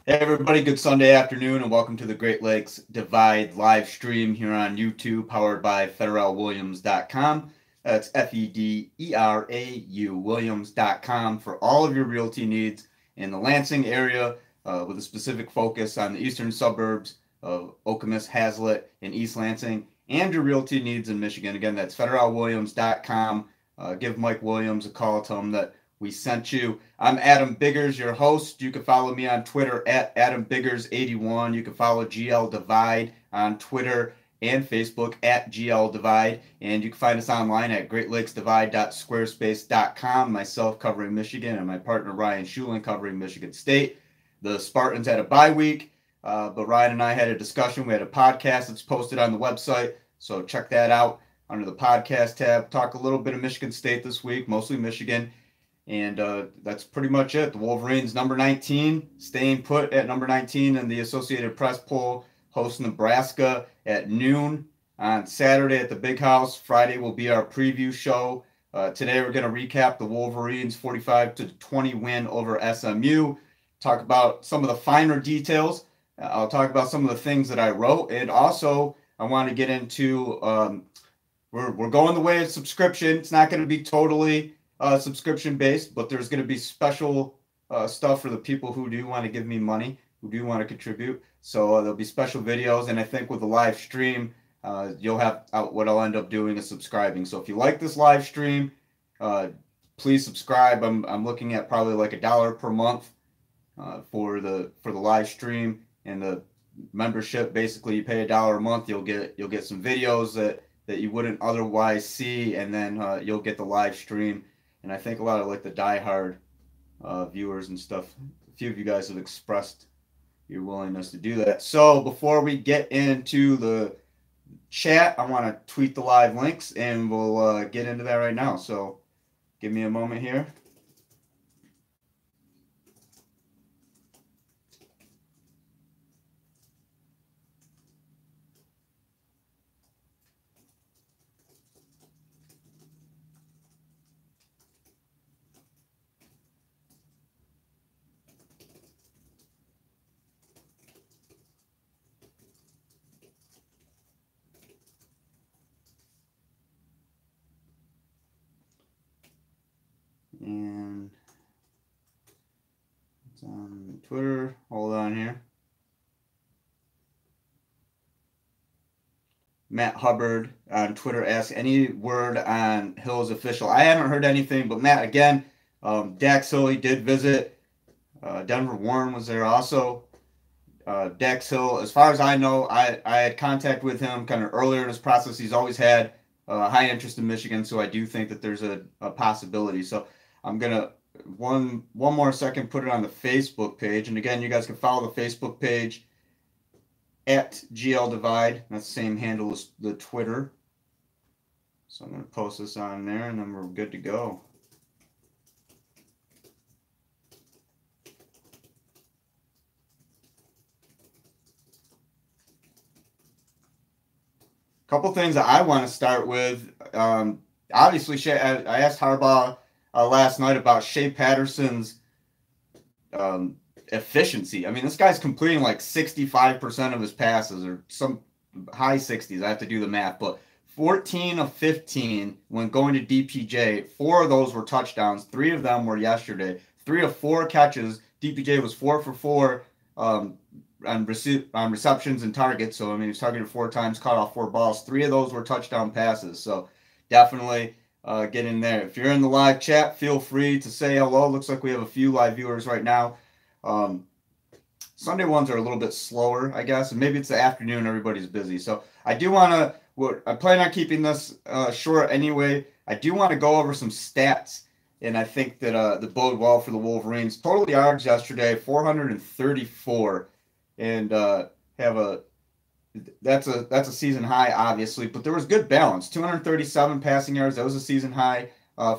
Hey everybody, good Sunday afternoon and welcome to the Great Lakes Divide live stream here on YouTube powered by federalwilliams.com. That's FEDERAU Williams.com for all of your realty needs in the Lansing area with a specific focus on the eastern suburbs of Okemos, Hazlet, and East Lansing and your realty needs in Michigan. Again, that's federalwilliams.com. Give Mike Williams a call, tell him that we sent you. I'm Adam Biggers, your host. You can follow me on Twitter at AdamBiggers81. You can follow GL Divide on Twitter and Facebook at GL Divide. And you can find us online at greatlakesdivide.squarespace.com. Myself covering Michigan and my partner Ryan Schulin covering Michigan State. The Spartans had a bye week, but Ryan and I had a discussion. We had a podcast that's posted on the website, so check that out under the podcast tab. Talk a little bit of Michigan State this week, mostly Michigan. And that's pretty much it. The Wolverines, number 19, staying put at number 19 in the Associated Press poll, host Nebraska at noon on Saturday at the Big House. Friday will be our preview show. Today we're going to recap the Wolverines' 45-20 win over SMU, talk about some of the finer details. I'll talk about some of the things that I wrote, and also I want to get into we're going the way of subscription. It's not going to be totally subscription based, but there's going to be special stuff for the people who do want to give me money, who do want to contribute. So there'll be special videos, and I think with the live stream, you'll have what I'll end up doing is subscribing. So if you like this live stream, please subscribe. I'm looking at probably like $1 per month for the live stream and the membership. Basically, you pay $1 a month, you'll get some videos that you wouldn't otherwise see, and then you'll get the live stream. And I think a lot of like the diehard viewers and stuff, a few of you guys have expressed your willingness to do that. So before we get into the chat, I want to tweet the live links, and we'll get into that right now. So give me a moment here. And it's on Twitter. Hold on here. Matt Hubbard on Twitter asks, any word on Hill's official? I haven't heard anything, but Matt, again, Dax Hill, he did visit. Denver Warren was there also. Dax Hill, as far as I know, I had contact with him kind of earlier in his process. He's always had high interest in Michigan, so I do think that there's a possibility. So I'm going to, one more second, put it on the Facebook page. And again, you guys can follow the Facebook page at GL Divide. That's the same handle as the Twitter. So I'm going to post this on there, and then we're good to go. Couple things that I want to start with. Obviously, I asked Harbaugh last night about Shea Patterson's efficiency. I mean, this guy's completing like 65% of his passes, or some high 60s. I have to do the math, but 14 of 15 when going to DPJ. 4 of those were touchdowns. 3 of them were yesterday. 3 of 4 catches. DPJ was 4 for 4 on receptions and targets. So, I mean, he was targeted 4 times, caught off 4 balls. 3 of those were touchdown passes. So, definitely get in there. If you're in the live chat, feel free to say hello. Looks like we have a few live viewers right now. Sunday ones are a little bit slower, I guess, and maybe it's the afternoon. Everybody's busy. So, I do want to, I plan on keeping this short anyway. I do want to go over some stats. And I think that the bode well for the Wolverines. Total yards yesterday, 434. And that's a season high, obviously, but there was good balance. 237 passing yards, that was a season high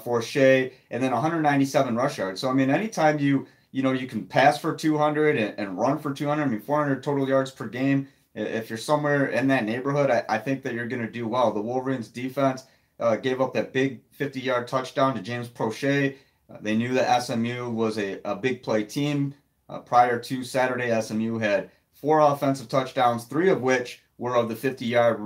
for Shea, and then 197 rush yards. So I mean, anytime you can pass for 200 and run for 200, I mean 400 total yards per game. If you're somewhere in that neighborhood, I think that you're going to do well. The Wolverines defense gave up that big 50-yard touchdown to James Prochet. They knew that SMU was a big play team. Prior to Saturday, SMU had 4 offensive touchdowns, 3 of which were of the 50-yard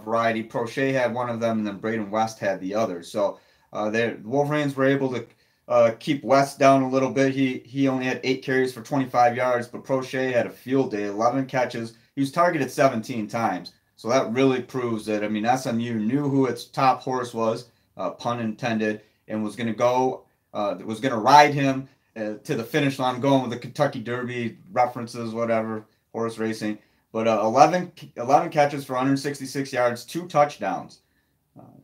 variety. Prochet had one of them, and then Braden West had the other. So the Wolverines were able to keep West down a little bit. He only had 8 carries for 25 yards, but Prochet had a field day, 11 catches. He was targeted 17 times. So that really proves that, I mean, SMU knew who its top horse was, pun intended, and was going to go, was going to ride him to the finish line. I'm going with the Kentucky Derby references, whatever, horse racing. But 11 catches for 166 yards, 2 touchdowns.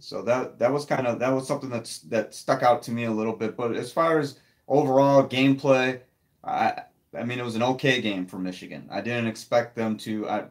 So that was something that stuck out to me a little bit. But as far as overall gameplay, I mean, it was an okay game for Michigan. I didn't expect them to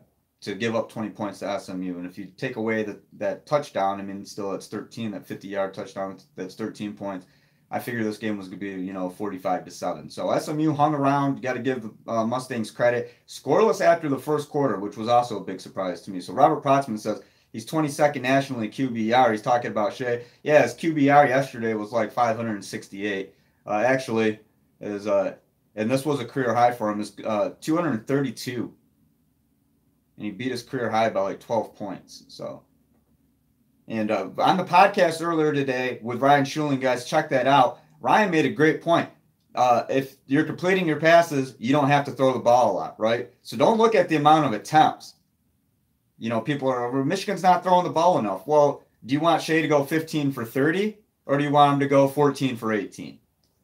give up 20 points to SMU. And if you take away that touchdown, I mean, still it's 13, that 50-yard touchdown, that's 13 points. I figured this game was going to be, 45-7. So SMU hung around. You got to give the Mustangs credit. Scoreless after the first quarter, which was also a big surprise to me. So Robert Protzman says he's 22nd nationally QBR. He's talking about Shea. Yeah, his QBR yesterday was like 568. Actually, and this was a career high for him, is 232. And he beat his career high by like 12 points. So, and on the podcast earlier today with Ryan Schuling, guys, check that out. Ryan made a great point. If you're completing your passes, you don't have to throw the ball a lot, right? So don't look at the amount of attempts. People are, Michigan's not throwing the ball enough. Well, do you want Shea to go 15 for 30, or do you want him to go 14 for 18?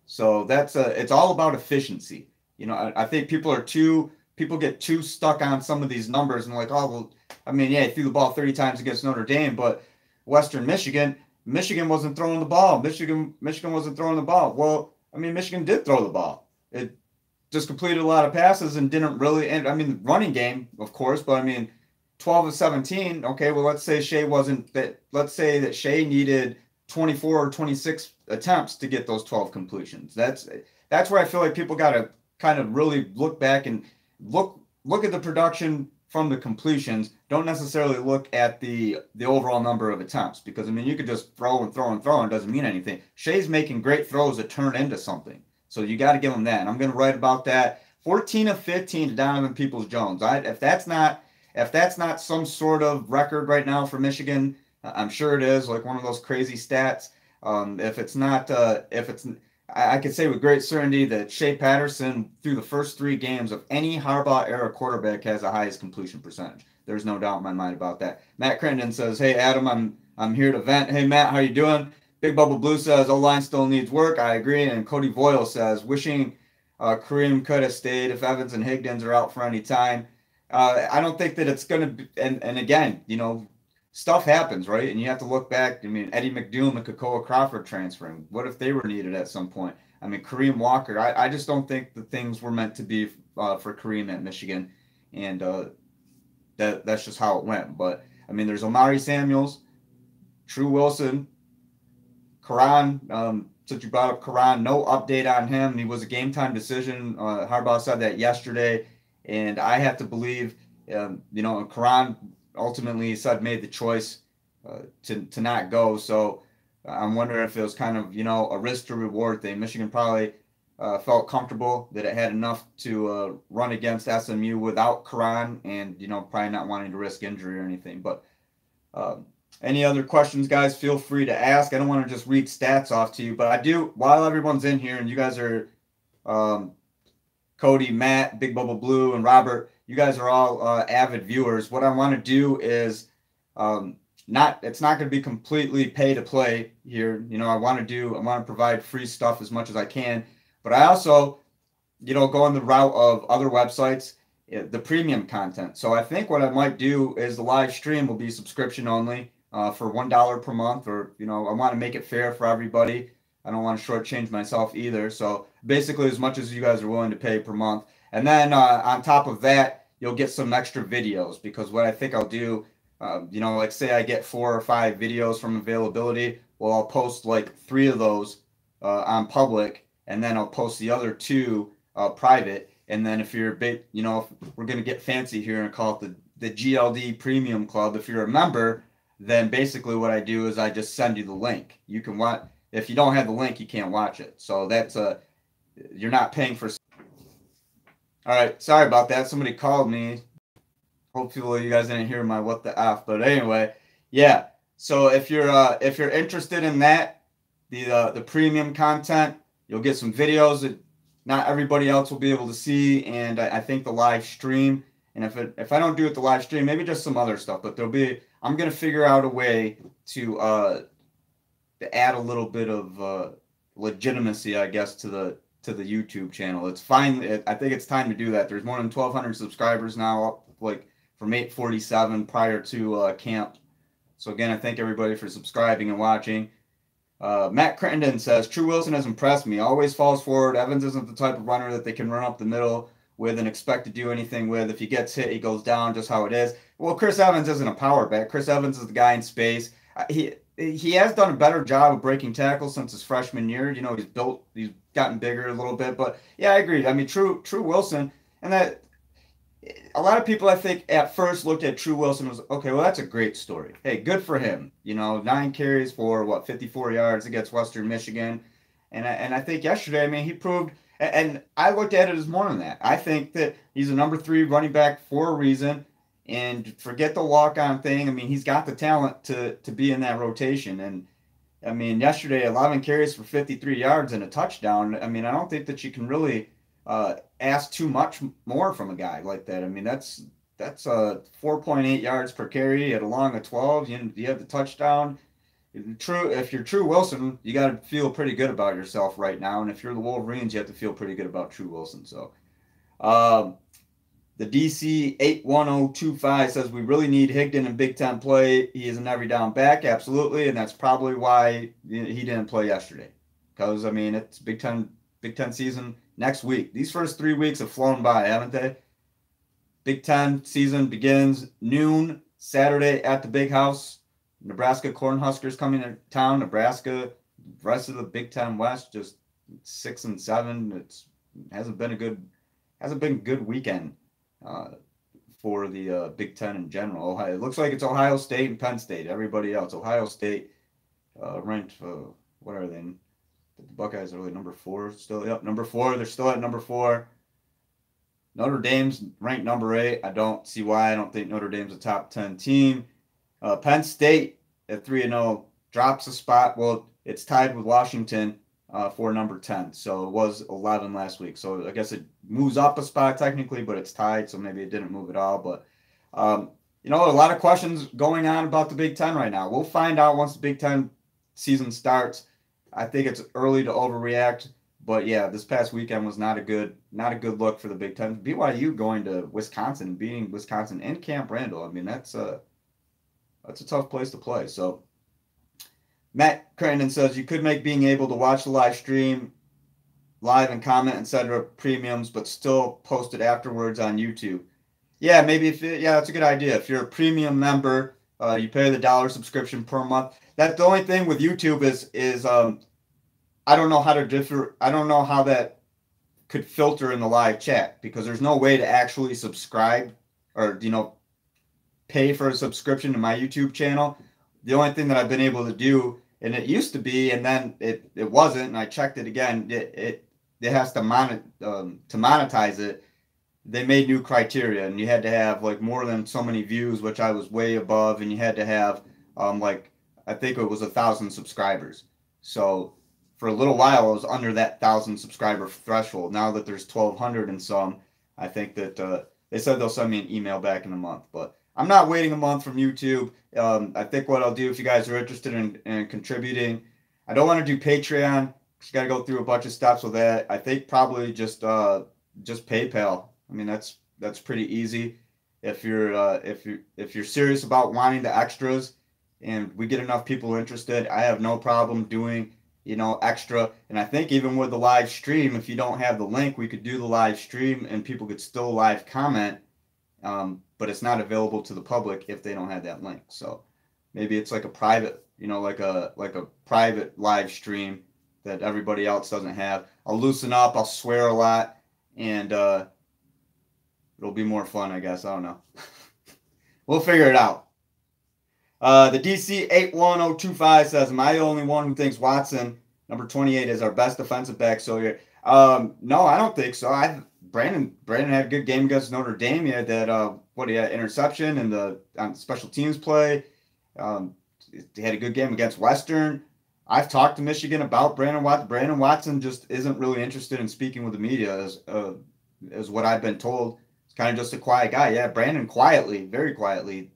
So it's all about efficiency. I think people get too stuck on some of these numbers and like, oh, well, I mean, yeah, he threw the ball 30 times against Notre Dame, but Western Michigan wasn't throwing the ball. Michigan wasn't throwing the ball. Well, I mean, Michigan did throw the ball. It just completed a lot of passes and didn't really, and I mean, running game, of course, but I mean, 12 of 17. Okay, well, let's say that Shea needed 24 or 26 attempts to get those 12 completions. That's where I feel like people got to kind of really look back and look at the production from the completions. Don't necessarily look at the overall number of attempts, because I mean, you could just throw and throw and throw and it doesn't mean anything. Shea's making great throws that turn into something, so you got to give him that. And I'm going to write about that. 14 of 15 to Donovan Peoples-Jones. If that's not some sort of record right now for Michigan, I'm sure it is, like one of those crazy stats. I could say with great certainty that Shea Patterson, through the first 3 games of any Harbaugh-era quarterback, has the highest completion percentage. There's no doubt in my mind about that. Matt Crittenden says, "Hey Adam, I'm here to vent." Hey Matt, how you doing? Big Bubble Blue says, "O-line still needs work." I agree. And Cody Voyle says, "Wishing Kareem could have stayed if Evans and Higdons are out for any time." I don't think that it's going to be, and again, stuff happens, right? And you have to look back. I mean, Eddie McDoom and Kakoa Crawford transferring. What if they were needed at some point? I mean, Kareem Walker. I just don't think the things were meant to be for Kareem at Michigan, and that's just how it went. But I mean, there's Omari Samuels, True Wilson, Karan. Since you brought up Karan, no update on him. He was a game time decision. Harbaugh said that yesterday, and I have to believe, Karan ultimately said made the choice to not go. So I'm wondering if it was kind of, a risk to reward thing. Michigan probably felt comfortable that it had enough to run against SMU without Karan, and, probably not wanting to risk injury or anything. But any other questions, guys, feel free to ask. I don't want to just read stats off to you, but I do, while everyone's in here and you guys are Cody, Matt, Big Bubble Blue, and Robert, you guys are all avid viewers. What I want to do is it's not going to be completely pay to play here. I want to provide free stuff as much as I can, but I also, go on the route of other websites, the premium content. So I think what I might do is the live stream will be subscription only for $1 per month, or, I want to make it fair for everybody. I don't want to shortchange myself either. So basically as much as you guys are willing to pay per month. And then on top of that, you'll get some extra videos, because what I think I'll do, like say I get 4 or 5 videos from availability. Well, I'll post like 3 of those on public, and then I'll post the other 2 private. And then if you're a bit, if we're going to get fancy here and call it the GLD Premium Club, if you're a member, then basically what I do is I just send you the link. You can watch. If you don't have the link, you can't watch it. So that's you're not paying for. All right, sorry about that. Somebody called me. Hopefully you guys didn't hear my what the F, but anyway, yeah. So if you're interested in that, the premium content, you'll get some videos that not everybody else will be able to see, and I think the live stream. And if I don't do it the live stream, maybe just some other stuff. But I'm gonna figure out a way to add a little bit of legitimacy, I guess, to the YouTube channel. It's fine. I think it's time to do that. There's more than 1,200 subscribers now, like from 847 prior to camp. So again, I thank everybody for subscribing and watching. Matt Crittenden says, True Wilson has impressed me. Always falls forward. Evans isn't the type of runner that they can run up the middle with and expect to do anything with. If he gets hit, he goes down, just how it is. Well, Chris Evans isn't a power back. Chris Evans is the guy in space. He has done a better job of breaking tackles since his freshman year. You know, he's gotten bigger a little bit. But yeah, I agree. I mean, True Wilson, and that a lot of people, I think, at first looked at True Wilson and was, okay, well, that's a great story. Hey, good for him. You know, 9 carries for, 54 yards against Western Michigan. And I think yesterday, I mean, he proved, and I looked at it as more than that. I think that he's a number 3 running back for a reason. And forget the walk-on thing. I mean, he's got the talent to be in that rotation. And, I mean, yesterday, 11 carries for 53 yards and a touchdown. I mean, I don't think that you can really ask too much more from a guy like that. I mean, that's 4.8 yards per carry at a long of 12. You have the touchdown. If you're True Wilson, you got to feel pretty good about yourself right now. And if you're the Wolverines, you have to feel pretty good about True Wilson. So, the DC 81025 says we really need Higdon in Big Ten play. He is an every down back, absolutely, and that's probably why he didn't play yesterday. Because I mean, it's Big Ten season next week. These first 3 weeks have flown by, haven't they? Big Ten season begins noon Saturday at the Big House. Nebraska Cornhuskers coming to town. Nebraska, the rest of the Big Ten West, just 6 and 7. It hasn't been a good weekend for the Big Ten in general. It looks like it's Ohio State and Penn State. Everybody else, Ohio State ranked. What are they? The Buckeyes are really number 4 still. Yep, number 4. They're still at number 4. Notre Dame's ranked number 8. I don't see why. I don't think Notre Dame's a top 10 team. Penn State at 3-0 drops a spot. Well, it's tied with Washington for number 10. So it was 11 last week. So I guess it moves up a spot technically, but it's tied. So maybe it didn't move at all. But, a lot of questions going on about the Big Ten right now. We'll find out once the Big Ten season starts. I think it's early to overreact. But yeah, this past weekend was not a good look for the Big Ten. BYU going to Wisconsin, beating Wisconsin in Camp Randall. I mean, that's a tough place to play. So Matt Crandon says you could make being able to watch the live stream, live and comment, etc. premiums, but still post it afterwards on YouTube. Yeah, maybe that's a good idea. If you're a premium member, you pay the $1 subscription per month. That's the only thing with YouTube is I don't know how to differ. I don't know how that could filter in the live chat because there's no way to actually subscribe or pay for a subscription to my YouTube channel. The only thing that I've been able to do, and it used to be, and then it wasn't, and I checked it again. It has to monetize it. They made new criteria, and you had to have like more than so many views, which I was way above, and you had to have I think it was 1,000 subscribers. So for a little while, I was under that 1,000 subscriber threshold. Now that there's 1,200 and some, I think that they said they'll send me an email back in a month. But I'm not waiting a month from YouTube. I think what I'll do, if you guys are interested in contributing, I don't want to do Patreon. Just got to go through a bunch of steps with that. I think probably just PayPal. I mean, that's pretty easy. If you're serious about wanting the extras, and we get enough people interested, I have no problem doing extra. And I think even with the live stream, if you don't have the link, we could do the live stream and people could still live comment, but it's not available to the public if they don't have that link. So maybe it's like a private, like a private live stream that everybody else doesn't have. I'll loosen up, I'll swear a lot, and it'll be more fun, I guess. I don't know. We'll figure it out. The DC 81025 says, am I the only one who thinks Watson, number 28, is our best defensive back? So No, I don't think so. Brandon had a good game against Notre Dame. He had that he had interception and the special teams play. He had a good game against Western. I've talked to Michigan about Brandon Watson. Brandon Watson just isn't really interested in speaking with the media, as what I've been told. He's kind of just a quiet guy. Yeah, Brandon quietly, very quietly.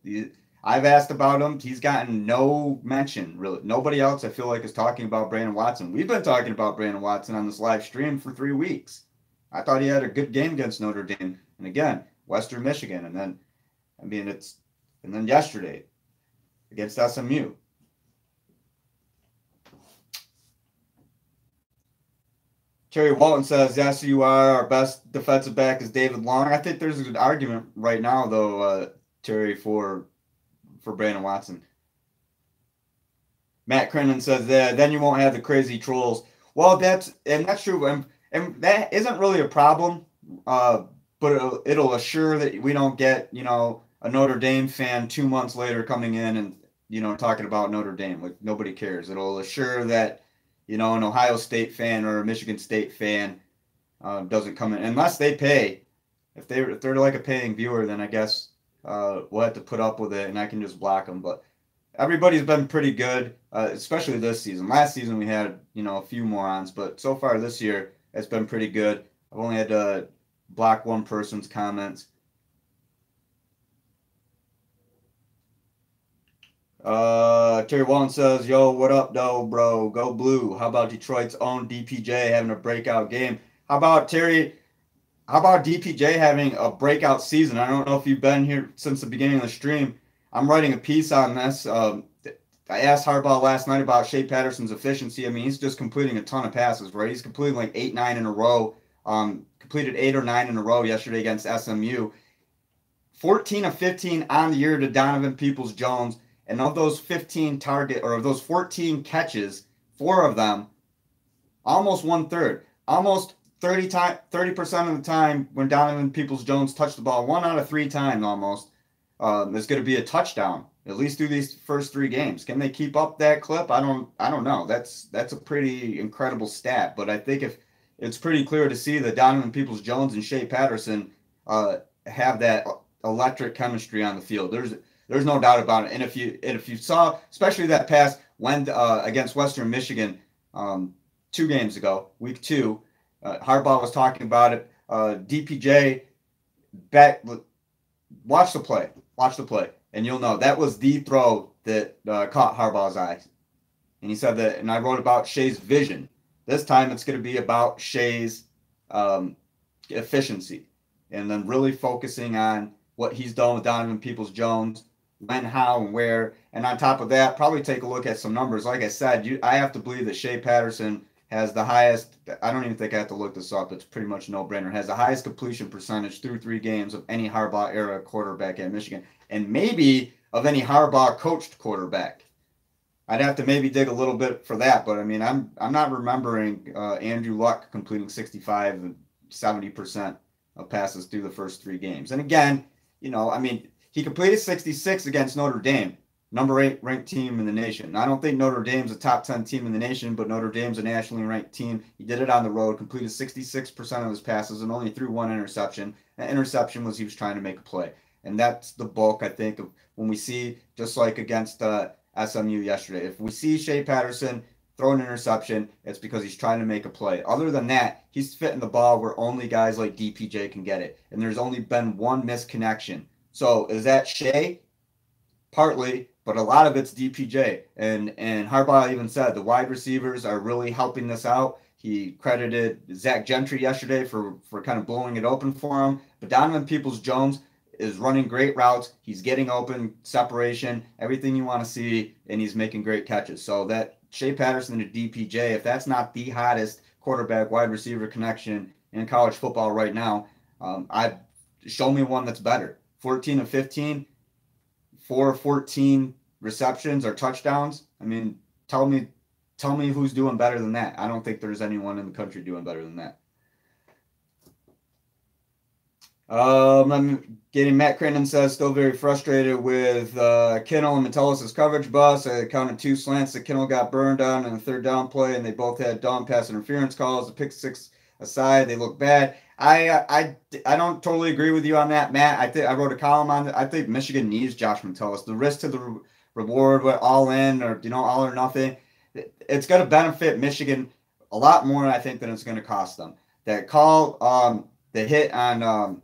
I've asked about him. He's gotten no mention, really. Nobody else, I feel like, is talking about Brandon Watson. We've been talking about Brandon Watson on this live stream for 3 weeks. I thought he had a good game against Notre Dame. And again, Western Michigan. And then yesterday against SMU. Terry Walton says, yes, you are. Our best defensive back is David Long. I think there's a good argument right now, though, Terry, for Brandon Watson. Matt Crennan says that then you won't have the crazy trolls. Well, that's true, and that isn't really a problem. But it'll assure that we don't get a Notre Dame fan 2 months later coming in and talking about Notre Dame. Like, nobody cares. It'll assure that an Ohio State fan or a Michigan State fan doesn't come in unless they pay. If they're like a paying viewer, then I guess we'll have to put up with it, and I can just block them. But everybody's been pretty good, especially this season. Last season we had a few morons, but so far this year it's been pretty good. I've only had to block one person's comments. Terry Wallen says, yo, what up, though, bro? Go blue. How about Detroit's own DPJ having a breakout game? How about Terry? How about DPJ having a breakout season? I don't know if you've been here since the beginning of the stream. I'm writing a piece on this. I asked Harbaugh last night about Shea Patterson's efficiency. I mean, he's just completing a ton of passes, right? He's completing like 8, 9 in a row. Completed 8 or 9 in a row yesterday against SMU. 14 of 15 on the year to Donovan Peoples-Jones. And of those 14 catches, 4 of them, almost 1/3, almost 30% of the time when Donovan Peoples-Jones touched the ball, 1 out of 3 times almost, is going to be a touchdown, at least through these first 3 games. Can they keep up that clip? I don't know. That's a pretty incredible stat. But I think if it's pretty clear to see that Donovan Peoples-Jones and Shea Patterson have that electric chemistry on the field. There's no doubt about it. And if you saw, especially that pass when against Western Michigan 2 games ago, week 2, Harbaugh was talking about it. DPJ, watch the play, and you'll know that was the throw that caught Harbaugh's eye. And he said that, and I wrote about Shea's vision. This time it's going to be about Shea's efficiency, and then really focusing on what he's done with Donovan Peoples-Jones, when, how, and where. And on top of that, probably take a look at some numbers. Like I said, I have to believe that Shea Patterson has the highest, I don't even think I have to look this up, it's pretty much no-brainer, has the highest completion percentage through 3 games of any Harbaugh-era quarterback at Michigan, and maybe of any Harbaugh-coached quarterback. I'd have to maybe dig a little bit for that, but I mean, I'm not remembering Andrew Luck completing 65 and 70% of passes through the first 3 games. And again, I mean, he completed 66 against Notre Dame, number 8 ranked team in the nation. I don't think Notre Dame's a top 10 team in the nation, but Notre Dame's a nationally ranked team. He did it on the road, completed 66% of his passes, and only threw 1 interception. That interception was he was trying to make a play. And that's the bulk, I think, of when we see, just like against SMU yesterday, if we see Shea Patterson throw an interception, it's because he's trying to make a play. Other than that, he's fitting the ball where only guys like DPJ can get it. And there's only been 1 misconnection. So is that Shea? Partly, but a lot of it's DPJ. And Harbaugh even said the wide receivers are really helping this out. He credited Zach Gentry yesterday for kind of blowing it open for him. But Donovan Peoples-Jones is running great routes. He's getting open, separation, everything you want to see, and he's making great catches. So that Shea Patterson to DPJ, if that's not the hottest quarterback wide receiver connection in college football right now, show me one that's better. 14 of 15, 4 of 14 receptions or touchdowns. I mean, tell me who's doing better than that. I don't think there's anyone in the country doing better than that. I'm getting Matt Crandon says still very frustrated with Kinnell and Metellus' coverage bus. I counted 2 slants that Kinnell got burned on in the 3rd down play, and they both had dumb pass interference calls. The pick 6 aside, they look bad. I don't totally agree with you on that, Matt. I wrote a column on it. I think Michigan needs Josh Metellus. The risk to the reward, all in or all or nothing, it's going to benefit Michigan a lot more, I think, than it's going to cost them. That call, the hit on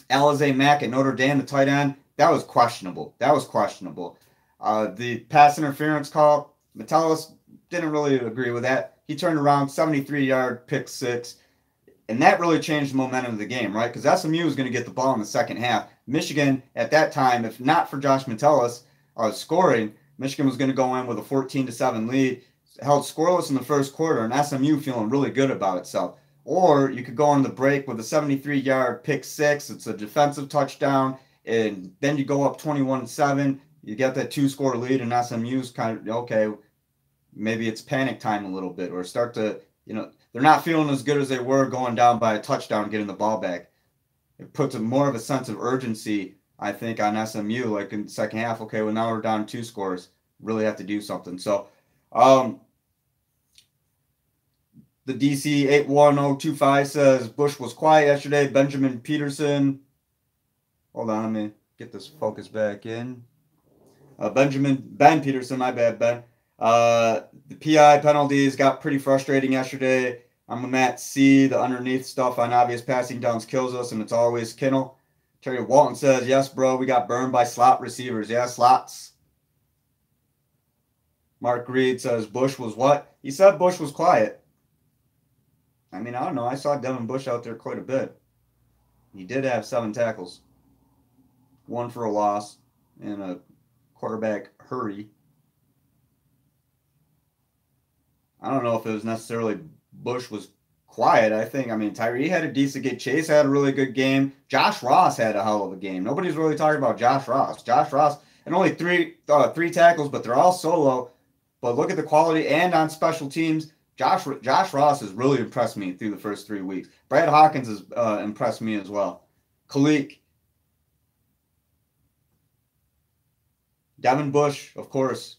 Alize Mack at Notre Dame, the tight end, that was questionable. The pass interference call, Metellus didn't really agree with that. He turned around, 73-yard pick six, and that really changed the momentum of the game, right? Because SMU was going to get the ball in the second half. Michigan, at that time, if not for Josh Metellus scoring, Michigan was going to go in with a 14-7 lead, held scoreless in the first quarter, and SMU feeling really good about itself. Or you could go on the break with a 73-yard pick six. It's a defensive touchdown, and then you go up 21-7. You get that two-score lead, and SMU's kind of, okay, maybe it's panic time a little bit, or start to, they're not feeling as good as they were going down by a touchdown, getting the ball back. It puts more of a sense of urgency, I think, on SMU, like in the second half. Okay, well, now we're down 2 scores. Really have to do something. So, the DC 81025 says Bush was quiet yesterday. Benjamin Peterson. Hold on, let me get this focus back in. Ben Peterson, my bad, Ben. The PI penalties got pretty frustrating yesterday. I'm a Matt C. The underneath stuff on obvious passing downs kills us, and it's always Kinnell. Terry Walton says, yes, bro, we got burned by slot receivers. Yeah, slots. Mark Reed says, Bush was what? He said Bush was quiet. I mean, I don't know. I saw Devin Bush out there quite a bit. He did have 7 tackles. 1 for a loss and a quarterback hurry. I don't know if it was necessarily Bush was quiet. Tyree had a decent game. Chase had a really good game. Josh Ross had a hell of a game. Nobody's really talking about Josh Ross. And only three tackles, but they're all solo. But look at the quality and on special teams. Josh Ross has really impressed me through the first 3 weeks. Brad Hawkins has impressed me as well. Kalik. Devin Bush, of course.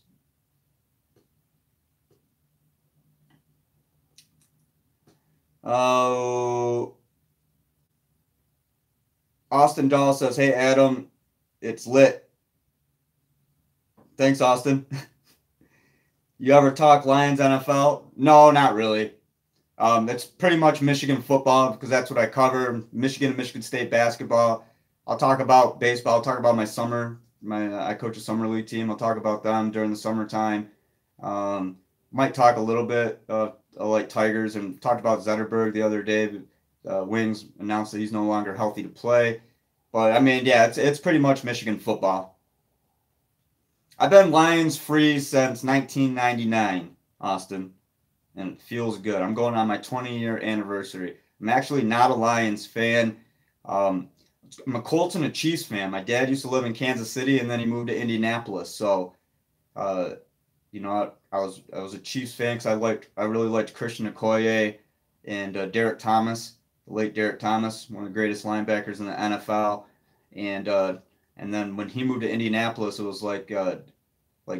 Austin Dahl says, hey, Adam, it's lit. Thanks, Austin. You ever talk Lions NFL? No, not really. It's pretty much Michigan football because that's what I cover. Michigan and Michigan State basketball. I'll talk about baseball. I'll talk about my summer. I coach a summer league team. I'll talk about them during the summertime. Might talk a little bit like Tigers, and talked about Zetterberg the other day. Wings announced that he's no longer healthy to play. But, it's pretty much Michigan football. I've been Lions free since 1999, Austin, and it feels good. I'm going on my 20-year anniversary. I'm actually not a Lions fan. I'm a Colts and a Chiefs fan. My dad used to live in Kansas City, and then he moved to Indianapolis. So, I was a Chiefs fan because I really liked Christian Okoye and Derek Thomas, the late Derek Thomas, one of the greatest linebackers in the NFL. And then when he moved to Indianapolis, it was like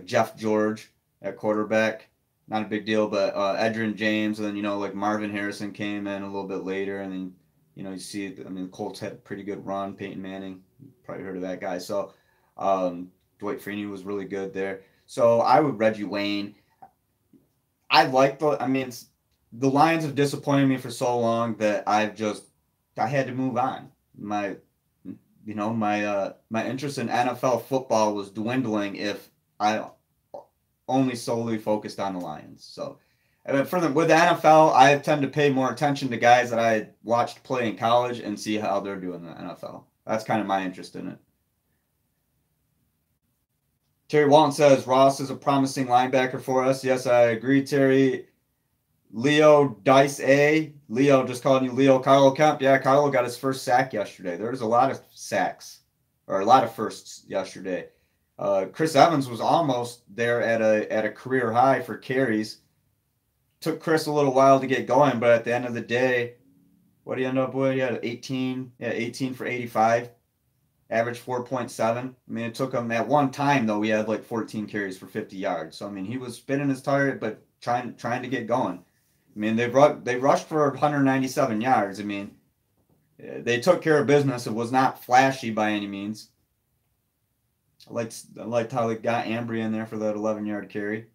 Jeff George at quarterback. Not a big deal, but Edgerrin James, and then, like Marvin Harrison came in a little bit later. And then, you see, the Colts had a pretty good run. Peyton Manning, probably heard of that guy. So Dwight Freeney was really good there. So I would Reggie Wayne. The Lions have disappointed me for so long that I had to move on. My interest in NFL football was dwindling if I only solely focused on the Lions. So with the NFL, I tend to pay more attention to guys that I watched play in college and see how they're doing in the NFL. That's kind of my interest in it. Terry Walton says Ross is a promising linebacker for us. Yes, I agree, Terry. Leo Dice A. Leo, just calling you Leo. Carlo Kemp. Yeah, Carlo got his first sack yesterday. There was a lot of sacks, or a lot of firsts yesterday. Chris Evans was almost there at a career high for carries. Took Chris a little while to get going, but at the end of the day, what did he end up with? He had 18 for 85. Average 4.7. It took him at one time, though. He had like 14 carries for 50 yards. So, he was spinning his target, but trying to get going. I mean, they rushed for 197 yards. I mean, they took care of business. It was not flashy by any means. I liked how they got Ambry in there for that 11-yard carry.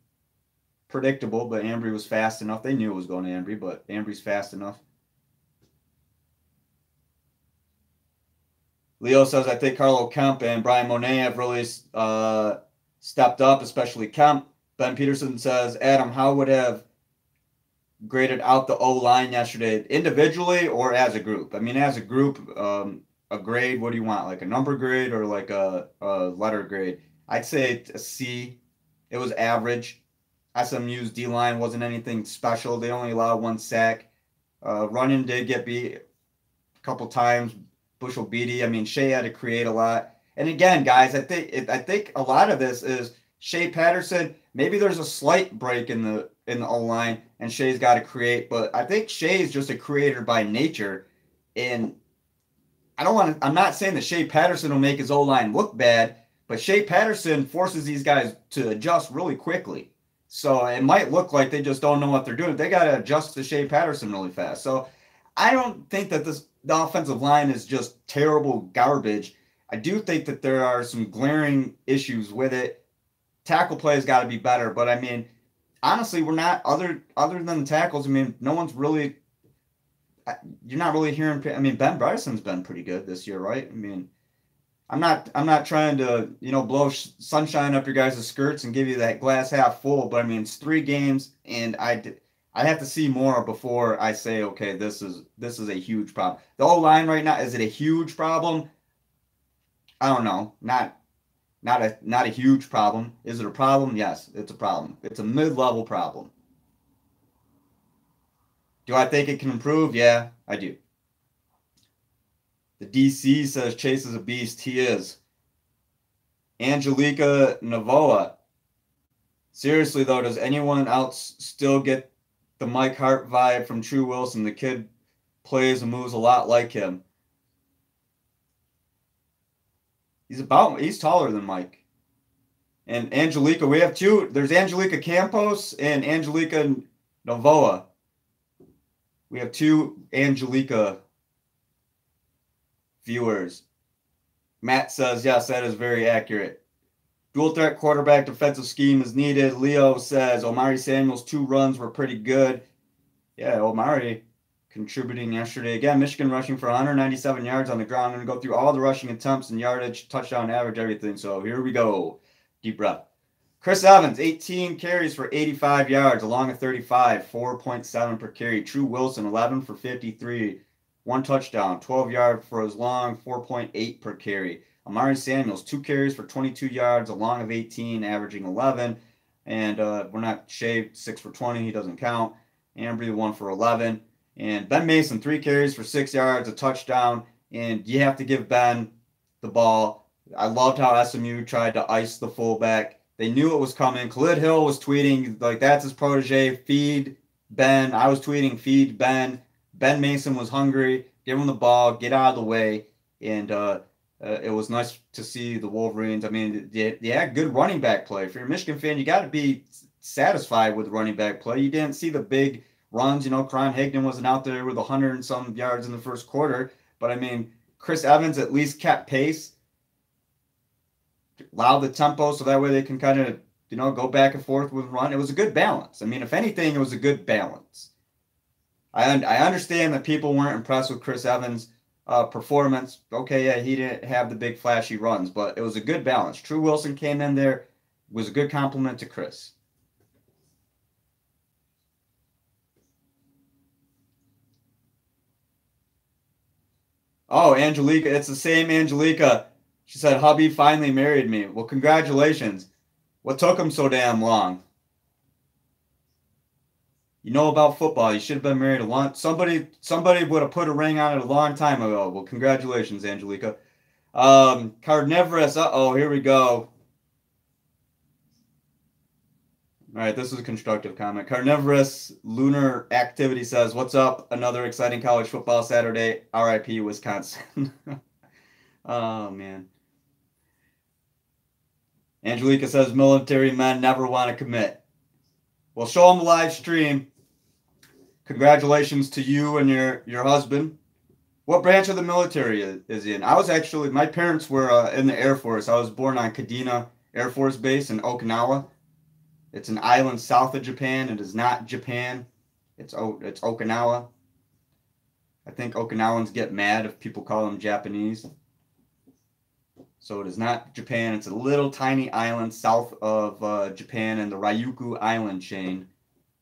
Predictable, but Ambry was fast enough. They knew it was going to Ambry, but Ambry's fast enough. Leo says, I think Carlo Kemp and Brian Monet have really stepped up, especially Kemp. Ben Peterson says, Adam, how would have graded out the O-line yesterday, individually or as a group? I mean, as a group, a grade, what do you want? Like a number grade or like a letter grade? I'd say a C. It was average. SMU's D-line wasn't anything special. They only allowed 1 sack. Running did get beat a couple times. Bushel Beatty. I mean, Shea had to create a lot. And again, guys, I think a lot of this is Shea Patterson. Maybe there's a slight break in the O-line, and Shea's got to create. But I think Shea is just a creator by nature. And I'm not saying that Shea Patterson will make his O-line look bad, but Shea Patterson forces these guys to adjust really quickly. So it might look like they just don't know what they're doing. They got to adjust to Shea Patterson really fast. So I don't think that the offensive line is just terrible garbage. I do think that there are some glaring issues with it. Tackle play has got to be better. But, I mean, honestly, we're not, other than the tackles, I mean, no one's really, you're not really hearing, I mean, Ben Bryson's been pretty good this year, right? I mean, I'm not trying to, blow sunshine up your guys' skirts and give you that glass half full, but I mean, it's 3 games, and I have to see more before I say, okay, this is a huge problem. The O-line right now, is it a huge problem? I don't know. Not a huge problem. Is it a problem? Yes, it's a problem. It's a mid-level problem. Do I think it can improve? Yeah, I do. The DC says Chase is a beast. He is. Angelica Navoa. Seriously, though, does anyone else still get the Mike Hart vibe from True Wilson? The kid plays and moves a lot like him. He's taller than Mike. And Angelica, we have 2. There's Angelica Campos and Angelica Navoa. We have 2 Angelica viewers. Matt says, yes, that is very accurate. Dual threat quarterback defensive scheme is needed. Leo says, Omari Samuel's 2 runs were pretty good. Yeah, Omari contributing yesterday. Again, Michigan rushing for 197 yards on the ground. I'm going to go through all the rushing attempts and yardage, touchdown average, everything. So here we go. Deep breath. Chris Evans, 18 carries for 85 yards, along a 35, 4.7 per carry. True Wilson, 11 for 53, 1 touchdown, 12 yards for his long, 4.8 per carry. Amari Samuels, 2 carries for 22 yards, a long of 18, averaging 11. And we're not shaved, 6 for 20, he doesn't count. Ambry, 1 for 11. And Ben Mason, 3 carries for 6 yards, a touchdown. And you have to give Ben the ball. I loved how SMU tried to ice the fullback. They knew it was coming. Khalid Hill was tweeting, like, that's his protege, feed Ben. I was tweeting, feed Ben. Ben Mason was hungry. Give him the ball. Get out of the way. And it was nice to see the Wolverines. I mean, they had good running back play. If you're a Michigan fan, you got to be satisfied with running back play. You didn't see the big runs. Kron Higdon wasn't out there with 100 and some yards in the first quarter. But, I mean, Chris Evans at least kept pace. Allow the tempo so that way they can kind of, go back and forth with run. It was a good balance. I mean, if anything, it was a good balance. I understand that people weren't impressed with Chris Evans' performance. Okay, yeah, he didn't have the big flashy runs, but it was a good balance. True Wilson came in there, was a good compliment to Chris. Oh, Angelica, it's the same Angelica. She said, hubby finally married me. Well, congratulations. What took him so damn long? You know about football. You should have been married a long... Somebody would have put a ring on it a long time ago. Well, congratulations, Angelica. Carnivorous. Uh-oh, here we go. All right, this is a constructive comment. Carnivorous Lunar Activity says, what's up? Another exciting college football Saturday. RIP Wisconsin. Oh, man. Angelica says, military men never want to commit. Well, show them the live stream. Congratulations to you and your husband. What branch of the military is he in? I was actually, my parents were in the Air Force. I was born on Kadena Air Force Base in Okinawa. It's an island south of Japan. It is not Japan. It's Okinawa. I think Okinawans get mad if people call them Japanese. So it is not Japan. It's a little tiny island south of Japan in the Ryukyu Island chain.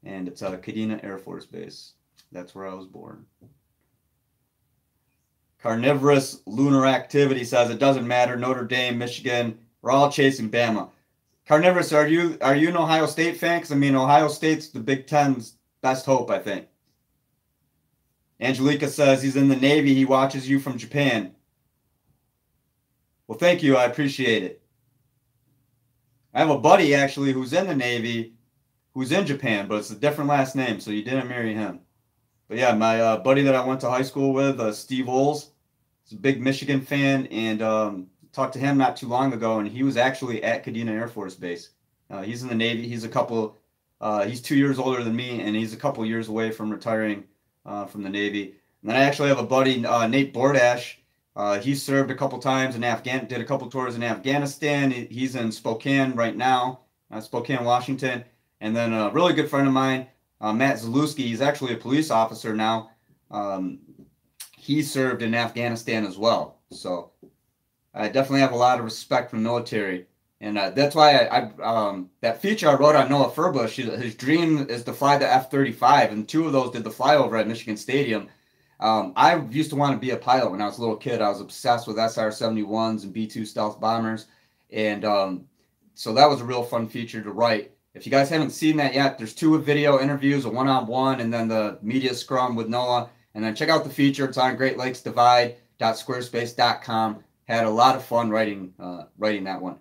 And it's Kadena Air Force Base. That's where I was born. Carnivorous Lunar Activity says it doesn't matter. Notre Dame, Michigan, we're all chasing Bama. Carnivorous, are you an Ohio State fan? Because I mean, Ohio State's the Big Ten's best hope, I think. Angelica says he's in the Navy. He watches you from Japan. Well, thank you. I appreciate it. I have a buddy actually who's in the Navy, who's in Japan, but it's a different last name, so you didn't marry him. But yeah, my buddy that I went to high school with, Steve Oles, he's a big Michigan fan, and talked to him not too long ago, and he was actually at Kadena Air Force Base. He's in the Navy. He's 2 years older than me, and he's a couple years away from retiring from the Navy. And then I actually have a buddy, Nate Bordash. He served a couple times in did a couple tours in Afghanistan. He's in Spokane right now, Spokane, Washington. And then a really good friend of mine, Matt Zalewski, he's actually a police officer now. He served in Afghanistan as well. So I definitely have a lot of respect for the military. And that's why that feature I wrote on Noah Furbush, his dream is to fly the F-35, and 2 of those did the flyover at Michigan Stadium. I used to want to be a pilot when I was a little kid. I was obsessed with SR-71s and B-2 stealth bombers. And so that was a real fun feature to write. If you guys haven't seen that yet, there's 2 video interviews, a one-on-one, and then the media scrum with Noah. And then check out the feature. It's on greatlakesdivide.squarespace.com. Had a lot of fun writing that one.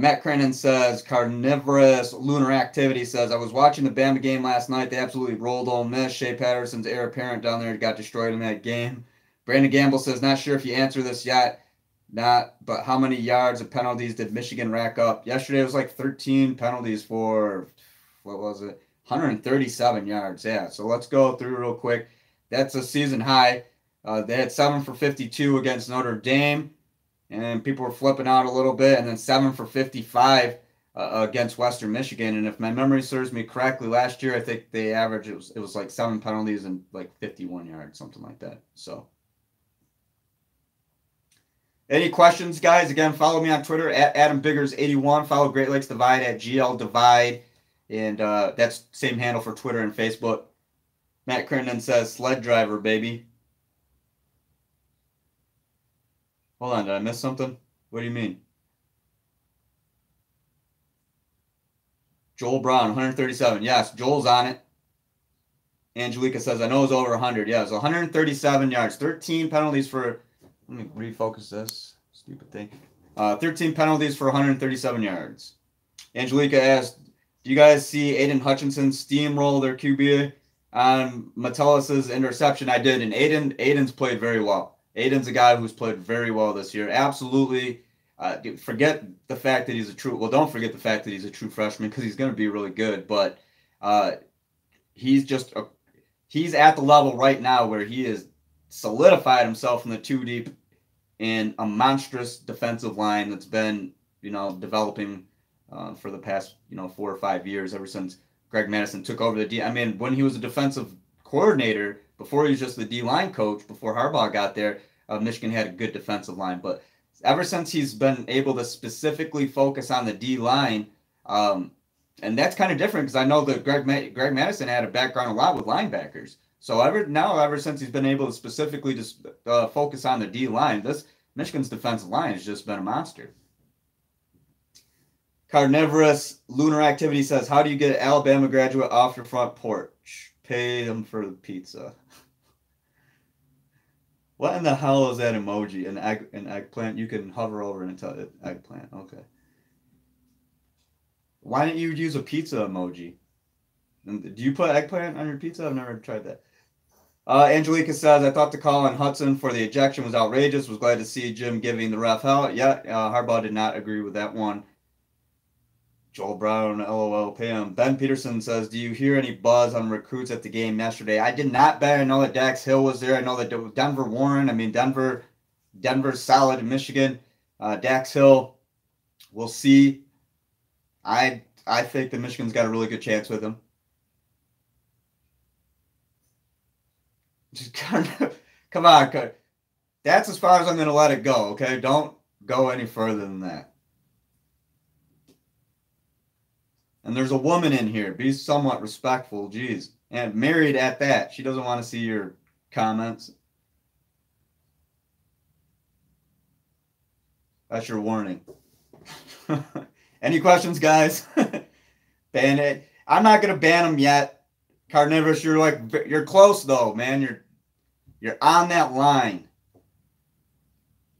Matt Crennan says, Carnivorous Lunar Activity says, I was watching the Bama game last night. They absolutely rolled Ole Miss. Shea Patterson's heir apparent down there got destroyed in that game. Brandon Gamble says, not sure if you answer this yet. But how many yards of penalties did Michigan rack up? Yesterday it was like 13 penalties for, 137 yards. Yeah, so let's go through real quick. That's a season high. They had 7 for 52 against Notre Dame, and people were flipping out a little bit, and then 7 for 55 against Western Michigan. And if my memory serves me correctly, last year I think they averaged, it was like 7 penalties and like 51 yards, something like that. So any questions, guys? Again, follow me on Twitter at AdamBiggers81. Follow Great Lakes Divide at GLDivide. And that's same handle for Twitter and Facebook. Matt Crittenden says, sled driver, baby. Hold on, did I miss something? What do you mean? Joel Brown, 137. Yes, Joel's on it. Angelica says, I know it's over 100. Yeah, it's 137 yards. 13 penalties for... Let me refocus this. Stupid thing. 13 penalties for 137 yards. Angelica asked, do you guys see Aiden Hutchinson steamroll their QB on Metellus' interception? I did, and Aiden's played very well. Aiden's a guy who's played very well this year. Absolutely. Forget the fact that he's don't forget the fact that he's a true freshman, because he's going to be really good. But he's at the level right now where he has solidified himself in the 2 deep in a monstrous defensive line that's been, developing for the past, 4 or 5 years, ever since Greg Madison took over the D. I mean, when he was a defensive coordinator, before he was just the D-line coach, before Harbaugh got there, Michigan had a good defensive line. But ever since he's been able to specifically focus on the D-line, and that's kind of different, because I know that Greg Madison had a background a lot with linebackers. So ever since he's been able to specifically just focus on the D-line, Michigan's defensive line has just been a monster. Carnivorous Lunar Activity says, how do you get an Alabama graduate off your front porch? Pay them for the pizza. What in the hell is that emoji? An eggplant? You can hover over and tell it eggplant. Okay. Why didn't you use a pizza emoji? Do you put eggplant on your pizza? I've never tried that. Angelica says, I thought the call on Hudson for the ejection was outrageous. Was glad to see Jim giving the ref hell. Yeah, Harbaugh did not agree with that one. Joel Brown, LOL, Pam. Ben Peterson says, do you hear any buzz on recruits at the game yesterday? I did not bet. I know that Dax Hill was there. I know that Denver Warren. I mean, Denver's solid in Michigan. Dax Hill, we'll see. I think that Michigan's got a really good chance with him. Just kind of, come on. That's as far as I'm going to let it go, okay? Don't go any further than that. And there's a woman in here. Be somewhat respectful. Jeez. And married at that. She doesn't want to see your comments. That's your warning. Any questions, guys? Ban it. I'm not going to ban them yet. Carnivorous, you're close though, man. You're on that line.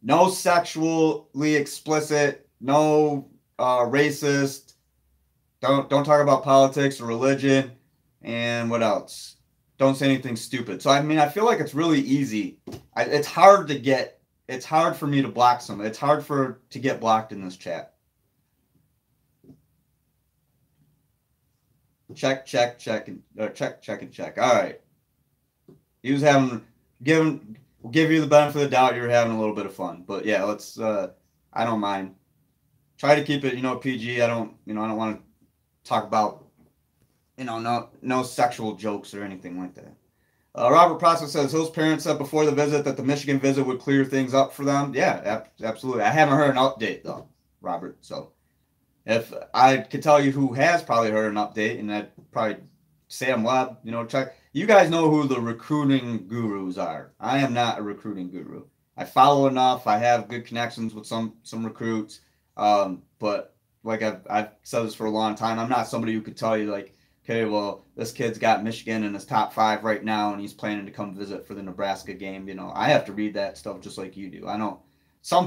No sexually explicit, no racist. Don't talk about politics or religion, and what else? Don't say anything stupid. So I mean, I feel like it's really easy. It's hard for me to block someone. It's hard to get blocked in this chat. Check, and check. All right. He was we'll give you the benefit of the doubt. You're having a little bit of fun, but yeah, let's. I don't mind. Try to keep it, PG. I don't want to talk about, no sexual jokes or anything like that. Robert Prosser says Hill's parents said before the visit that the Michigan visit would clear things up for them. Yeah, absolutely. I haven't heard an update though, Robert. So if I could tell you who has probably heard an update, and that probably Sam Webb, check. You guys know who the recruiting gurus are. I am not a recruiting guru. I follow enough. I have good connections with some recruits. But like I've said this for a long time, I'm not somebody who could tell you like, okay, well, this kid's got Michigan in his top 5 right now, and he's planning to come visit for the Nebraska game. I have to read that stuff just like you do. I know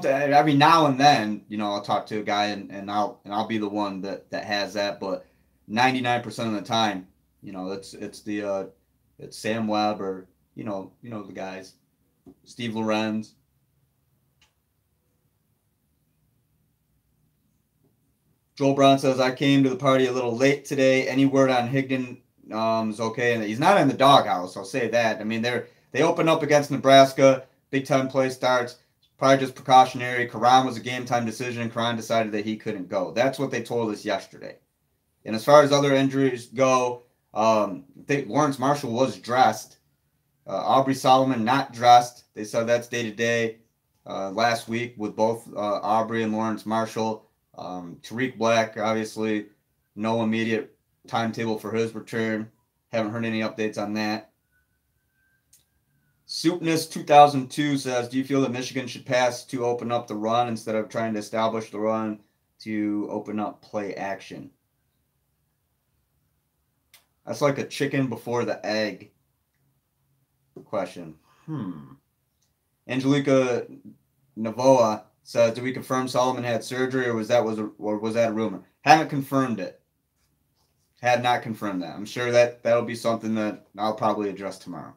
every now and then, I'll talk to a guy and I'll be the one that has that, but 99% of the time, it's Sam Webb or the guys, Steve Lorenz. Joel Brown says, I came to the party a little late today. Any word on Higdon is okay. And he's not in the doghouse, I'll say that. I mean, they open up against Nebraska. Big Ten play starts. Probably just precautionary. Karan was a game-time decision. Karan decided that he couldn't go. That's what they told us yesterday. And as far as other injuries go, I think Lawrence Marshall was dressed. Aubrey Solomon not dressed. They said that's day-to-day last week with both Aubrey and Lawrence Marshall. Tariq Black, obviously, no immediate timetable for his return. Haven't heard any updates on that. Soupness 2002 says, do you feel that Michigan should pass to open up the run instead of trying to establish the run to open up play action? That's like a chicken before the egg question. Angelica Navoa says, did we confirm Solomon had surgery, or was that a rumor? Haven't confirmed it. Had not confirmed that. I'm sure that'll be something that I'll probably address tomorrow.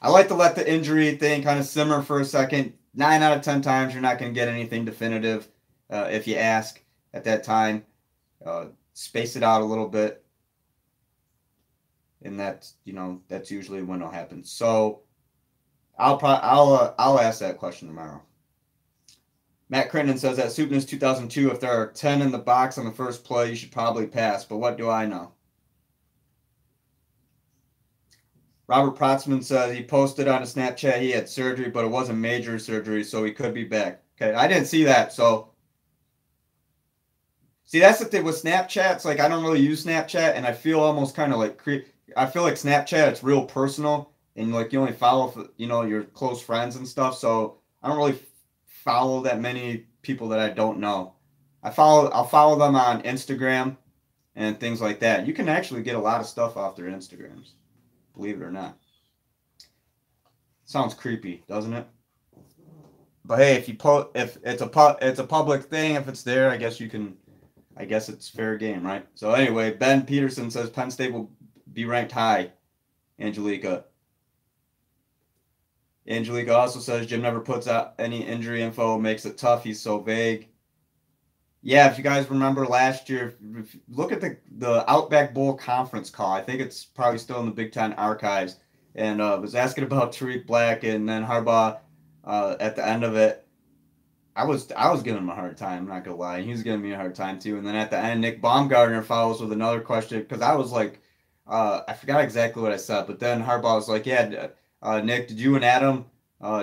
I like to let the injury thing kind of simmer for a second. 9 out of 10 times, you're not going to get anything definitive if you ask at that time. Space it out a little bit, and that's usually when it'll happen. So I'll ask that question tomorrow. Matt Crittenden says that Soupness 2002, if there are 10 in the box on the first play, you should probably pass. But what do I know? Robert Protzman says he posted on a Snapchat he had surgery, but it wasn't major surgery, so he could be back. Okay, I didn't see that. So, see, that's the thing with Snapchat. It's like I don't really use Snapchat, and I feel almost kind of like I feel like Snapchat, it's real personal, and like you only follow your close friends and stuff. So I don't really follow that many people that I don't know. I'll follow them on Instagram and things like that. You can actually get a lot of stuff off their Instagrams, believe it or not. Sounds creepy, doesn't it? But hey, if it's a public thing, if it's there, I guess it's fair game, right? So anyway, Ben Peterson says Penn State will be ranked high. Angelica also says Jim never puts out any injury info, makes it tough. He's so vague. Yeah, if you guys remember last year, if you look at the Outback Bowl conference call. I think it's probably still in the Big Ten archives, and was asking about Tariq Black, and then Harbaugh at the end of it. I was giving him a hard time. I'm not gonna lie. He was giving me a hard time too. And then at the end, Nick Baumgartner follows with another question because I was like, I forgot exactly what I said, but then Harbaugh was like, "Yeah, Nick, did you and Adam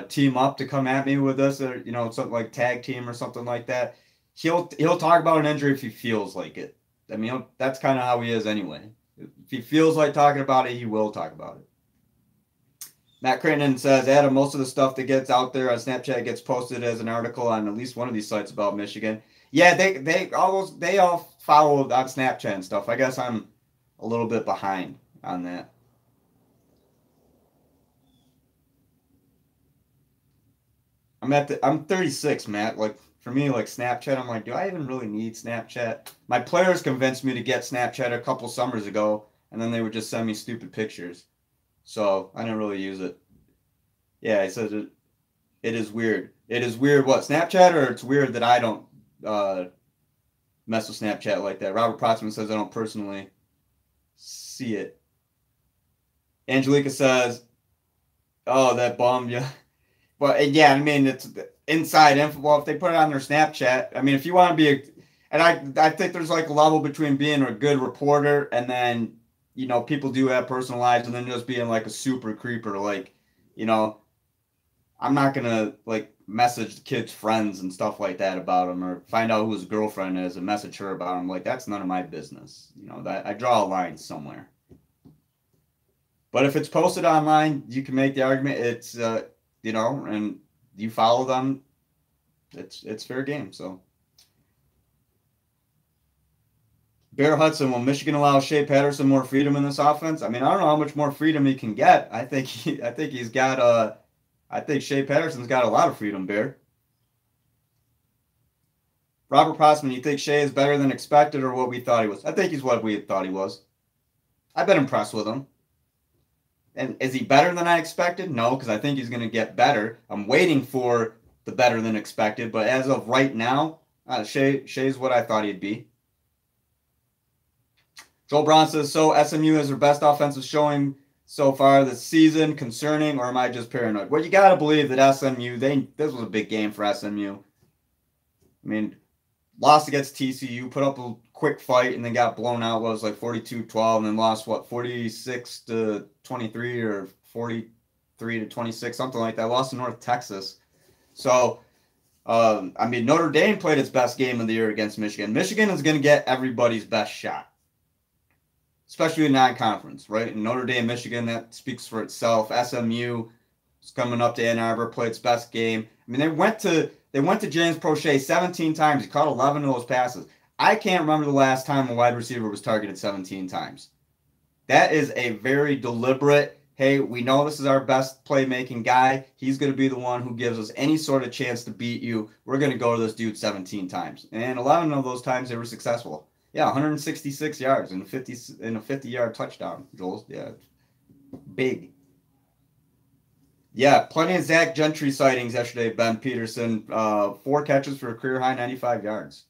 team up to come at me with this, or something like tag team or something like that?" He'll talk about an injury if he feels like it. I mean, that's kind of how he is anyway. If he feels like talking about it, he will talk about it. Matt Crittenden says, Adam, most of the stuff that gets out there on Snapchat gets posted as an article on at least one of these sites about Michigan. Yeah, they all follow on Snapchat and stuff. I guess I'm a little bit behind on that. I'm 36, Matt. Like for me, like Snapchat, I'm like, do I even really need Snapchat? My players convinced me to get Snapchat a couple summers ago, and then they would just send me stupid pictures. So I didn't really use it. Yeah, he says it is weird. It is weird what, Snapchat, or it's weird that I don't uh, mess with Snapchat like that. Robert Protzman says I don't personally see it. Angelica says, "Oh, that bum, yeah." But yeah, I mean it's inside info. Well, if they put it on their Snapchat, I mean, if you want to be and I think there's like a level between being a good reporter and then people do have personal lives and then just being like a super creeper. Like, you know, I'm not gonna like message the kid's friends and stuff like that about him, or find out who his girlfriend is and message her about him. Like that's none of my business. That I draw a line somewhere. But if it's posted online, you can make the argument it's and you follow them, it's fair game. So Bear Hudson, will Michigan allow Shea Patterson more freedom in this offense? I mean, I don't know how much more freedom he can get. I think he's got I think Shea Patterson's got a lot of freedom, Bear. Robert Prossman, you think Shea is better than expected or what we thought he was? I think he's what we thought he was. I've been impressed with him. And is he better than I expected? No, because I think he's going to get better. I'm waiting for the better than expected, but as of right now, Shea's what I thought he'd be. Joel Braun says, so SMU is their best offensive showing so far this season, concerning, or am I just paranoid? Well, you got to believe that SMU, this was a big game for SMU. I mean, lost against TCU, put up a quick fight, and then got blown out. What was like 42-12, and then lost 46-23 or 43-26, something like that. Lost to North Texas. So, I mean, Notre Dame played its best game of the year against Michigan. Michigan is going to get everybody's best shot, especially in non-conference, right? In Notre Dame, Michigan, that speaks for itself. SMU is coming up to Ann Arbor, played its best game. I mean, they went to James Prochet 17 times. He caught 11 of those passes. I can't remember the last time a wide receiver was targeted 17 times. That is a very deliberate, hey, we know this is our best playmaking guy. He's going to be the one who gives us any sort of chance to beat you. We're going to go to this dude 17 times. And 11 of those times they were successful. Yeah, 166 yards and a 50-yard touchdown, Joel. Yeah, big. Yeah, plenty of Zach Gentry sightings yesterday, Ben Peterson. 4 catches for a career-high 95 yards.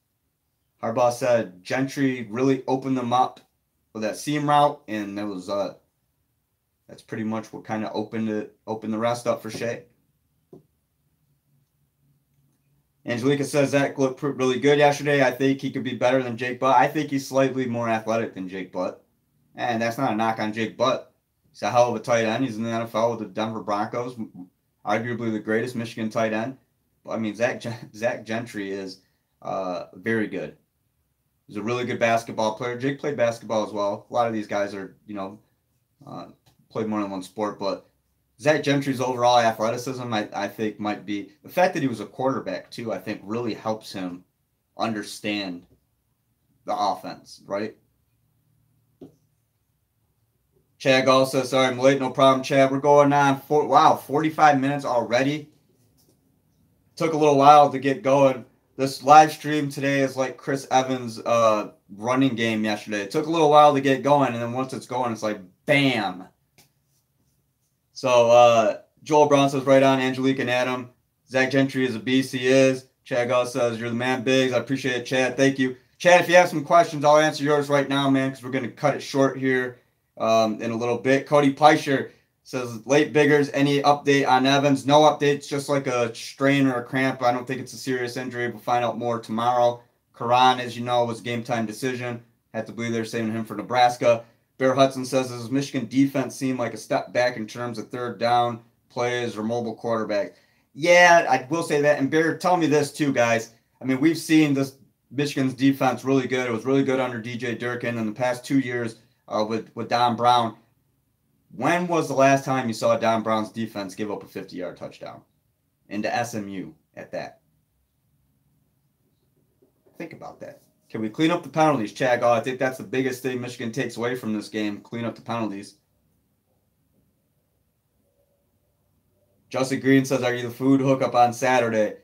Harbaugh said Gentry really opened them up with that seam route, and that's pretty much what kind of opened the rest up for Shea. Angelica says Zach looked really good yesterday. I think he could be better than Jake Butt. I think he's slightly more athletic than Jake Butt. And that's not a knock on Jake Butt. He's a hell of a tight end. He's in the NFL with the Denver Broncos, arguably the greatest Michigan tight end. But, I mean, Zach Gentry is very good. He's a really good basketball player. Jake played basketball as well. A lot of these guys are, played more than one sport. But Zach Gentry's overall athleticism, I think, might be the fact that he was a quarterback too. I think really helps him understand the offense, right? Chad Gall says, sorry, I'm late. No problem, Chad. We're going on 45 minutes already. Took a little while to get going. This live stream today is like Chris Evans' running game yesterday. It took a little while to get going, and then once it's going, it's like bam. So Joel Brown says right on, Angelique and Adam. Zach Gentry is a beast. He is. Chad Goss says, you're the man, Biggs. I appreciate it, Chad. Thank you. Chad, if you have some questions, I'll answer yours right now, man, because we're going to cut it short here in a little bit. Cody Peischer says, late Biggers, any update on Evans? No updates, just like a strain or a cramp. I don't think it's a serious injury. We'll find out more tomorrow. Karan, as you know, was a game-time decision. Had to believe they're saving him for Nebraska. Bear Hudson says, does Michigan defense seem like a step back in terms of third down plays or mobile quarterbacks? Yeah, I will say that. And Bear, tell me this too, guys. I mean, we've seen this Michigan's defense really good. It was really good under DJ Durkin in the past 2 years with Don Brown. When was the last time you saw Don Brown's defense give up a 50-yard touchdown? Into SMU at that. Think about that. Can we clean up the penalties, Chad? Oh, I think that's the biggest thing Michigan takes away from this game. Clean up the penalties. Justin Green says, are you the food hookup on Saturday?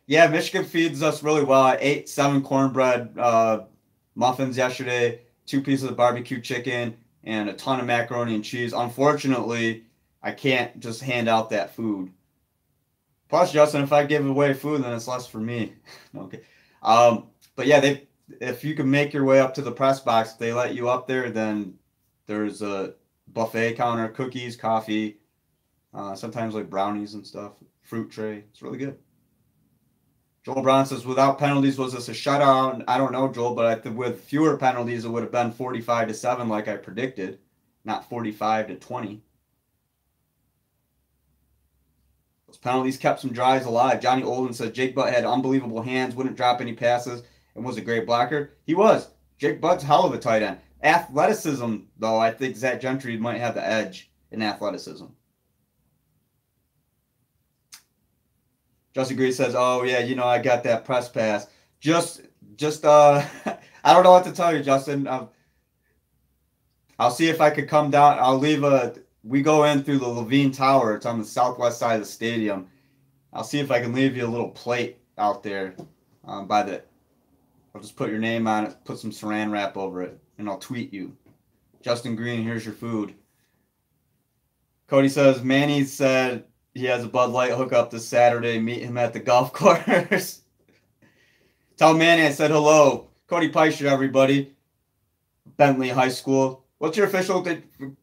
Yeah, Michigan feeds us really well. I ate 7 cornbread muffins yesterday, 2 pieces of barbecue chicken, and a ton of macaroni and cheese. Unfortunately, I can't just hand out that food. Plus, Justin, if I give away food, then it's less for me. Okay. But yeah, if you can make your way up to the press box, if they let you up there, then there's a buffet counter, cookies, coffee, sometimes like brownies and stuff, fruit tray. It's really good. Joel Brown says, without penalties, was this a shutout? I don't know, Joel, but I think with fewer penalties, it would have been 45-7 like I predicted, not 45-20. Those penalties kept some drives alive. Johnny Olden says, Jake Butt had unbelievable hands, wouldn't drop any passes, and was a great blocker. He was. Jake Butt's hell of a tight end. Athleticism, though, I think Zach Gentry might have the edge in athleticism. Justin Green says, oh, yeah, you know, I got that press pass. Just I don't know what to tell you, Justin. I'll see if I could come down. I'll leave we go in through the Levine Tower. It's on the southwest side of the stadium. I'll see if I can leave you a little plate out there I'll just put your name on it, put some saran wrap over it, and I'll tweet you. Justin Green, here's your food. Cody says, Manny said he has a Bud Light hookup this Saturday. Meet him at the golf course. Tell Manny I said hello. Cody Peischer, everybody. Bentley High School. What's your official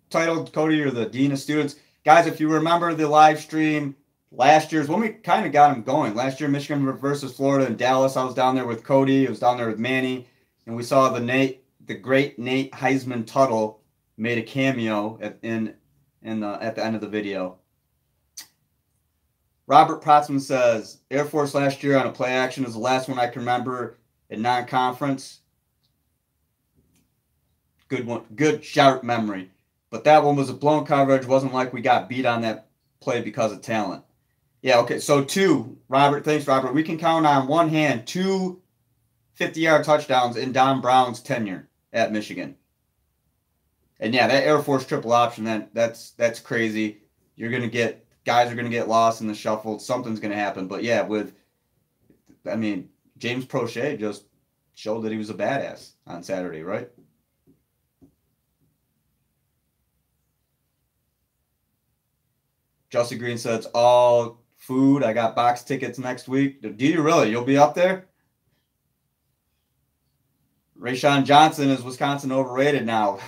title, Cody? You're the Dean of Students. Guys, if you remember the live stream last year's when we kind of got him going. Last year, Michigan versus Florida in Dallas. I was down there with Cody. I was down there with Manny. And we saw the great Nate Heisman Tuttle made a cameo at the end of the video. Robert Protzman says, Air Force last year on a play action is the last one I can remember in non-conference. Good one. Good, sharp memory. But that one was a blown coverage. Wasn't like we got beat on that play because of talent. Yeah, okay. So 2. Robert, thanks, Robert. We can count on one hand 2 50-yard touchdowns in Don Brown's tenure at Michigan. And yeah, that Air Force triple option, that's crazy. Guys are going to get lost in the shuffle. Something's going to happen. But yeah, James Prochet just showed that he was a badass on Saturday, right? Justin Green says, all food. I got box tickets next week. Do you really? You'll be up there? Rayshawn Johnson is Wisconsin overrated now.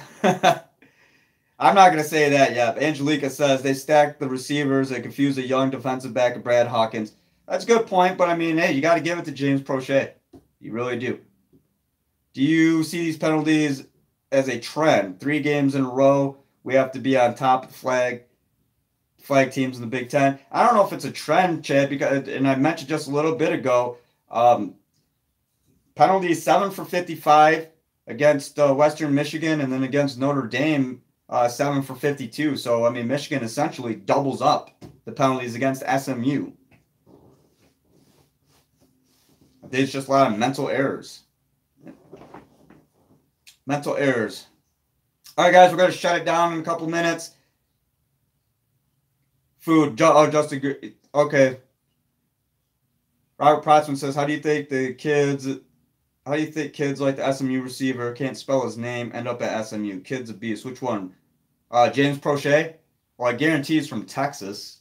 I'm not going to say that yet. Angelica says they stacked the receivers. They confused a young defensive back of Brad Hawkins. That's a good point, but hey, you got to give it to James Prochet. You really do. Do you see these penalties as a trend? 3 games in a row, we have to be on top of the flag teams in the Big Ten. I don't know if it's a trend, Chad, and I mentioned just a little bit ago, penalties 7 for 55 against Western Michigan, and then against Notre Dame, 7 for 52. So, Michigan essentially doubles up the penalties against SMU. There's just a lot of mental errors. Mental errors. All right, guys, we're going to shut it down in a couple minutes. Food. Justin. Okay. Robert Protzman says, how do you think kids like the SMU receiver, can't spell his name, end up at SMU? Kid's a beast. Which one? James Prochet? Well, I guarantee he's from Texas.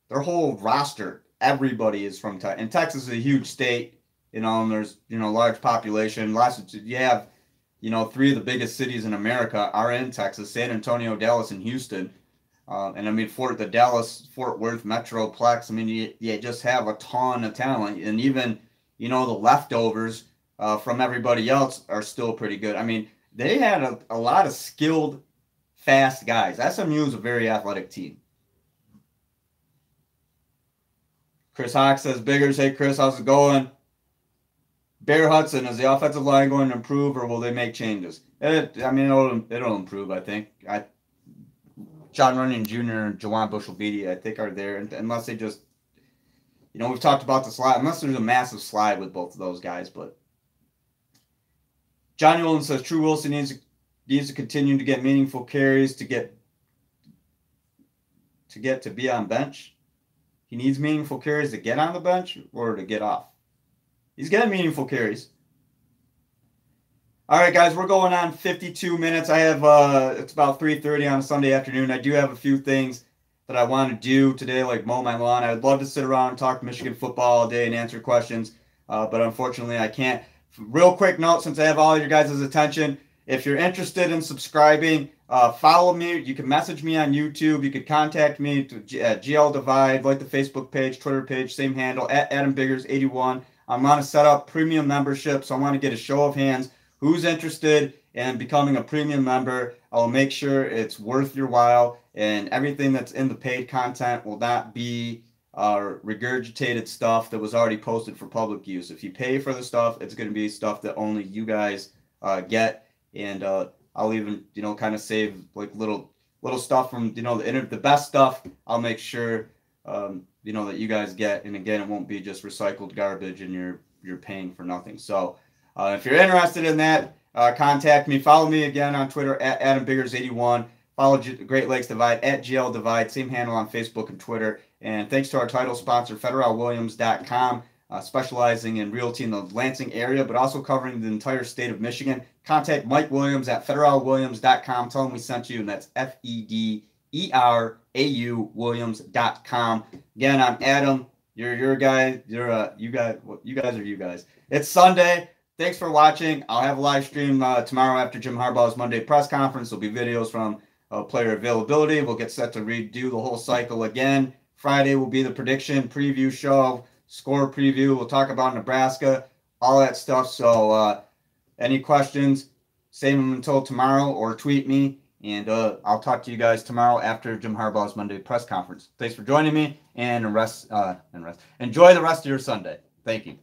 Their whole roster everybody is from Texas. And Texas is a huge state, and there's, large population. You have, 3 of the biggest cities in America are in Texas: San Antonio, Dallas, and Houston. And I mean, the Dallas-Fort Worth Metroplex, I mean, you just have a ton of talent. And even, the leftovers from everybody else are still pretty good. I mean, they had a lot of skilled, fast guys. SMU is a very athletic team. Chris Hawk says, Biggers, hey, Chris, how's it going? Bear Hudson, is the offensive line going to improve, or will they make changes? It'll improve, I think. John Runyon Jr. and Jawan Bushell-Beatty, I think, are there, unless they just, we've talked about the slide, unless there's a massive slide with both of those guys. But Johnny Olin says, True Wilson needs to continue to get meaningful carries to get to be on bench. He needs meaningful carries to get on the bench or to get off. He's getting meaningful carries. All right, guys, we're going on 52 minutes. I have it's about 3:30 on a Sunday afternoon. I do have a few things that I want to do today, like mow my lawn. I would love to sit around and talk Michigan football all day and answer questions, but unfortunately I can't. Real quick note, since I have all your guys' attention, if you're interested in subscribing, follow me. You can message me on YouTube. You can contact me at GL Divide, like the Facebook page, Twitter page, same handle, at AdamBiggers81. I'm going to set up premium membership, so I want to get a show of hands. Who's interested in becoming a premium member? I'll make sure it's worth your while, and everything that's in the paid content will not be regurgitated stuff that was already posted for public use. If you pay for the stuff, it's going to be stuff that only you guys get, and I'll even, kind of save like little stuff from, the best stuff. I'll make sure, that you guys get, and again, it won't be just recycled garbage and you're paying for nothing. So if you're interested in that, contact me. Follow me again on Twitter at AdamBiggers81. Follow Great Lakes Divide at GL Divide, same handle on Facebook and Twitter. And thanks to our title sponsor, FederalWilliams.com, specializing in realty in the Lansing area, but also covering the entire state of Michigan. Contact Mike Williams at FederalWilliams.com. Tell him we sent you, and that's FEDERAU Williams.com. Again, I'm Adam. You're your guy. You guys are you guys. It's Sunday. Thanks for watching. I'll have a live stream tomorrow after Jim Harbaugh's Monday press conference. There'll be videos from player availability. We'll get set to redo the whole cycle again. Friday will be the prediction preview show, score preview. We'll talk about Nebraska, all that stuff. So any questions, save them until tomorrow or tweet me, and I'll talk to you guys tomorrow after Jim Harbaugh's Monday press conference. Thanks for joining me, and enjoy the rest of your Sunday. Thank you.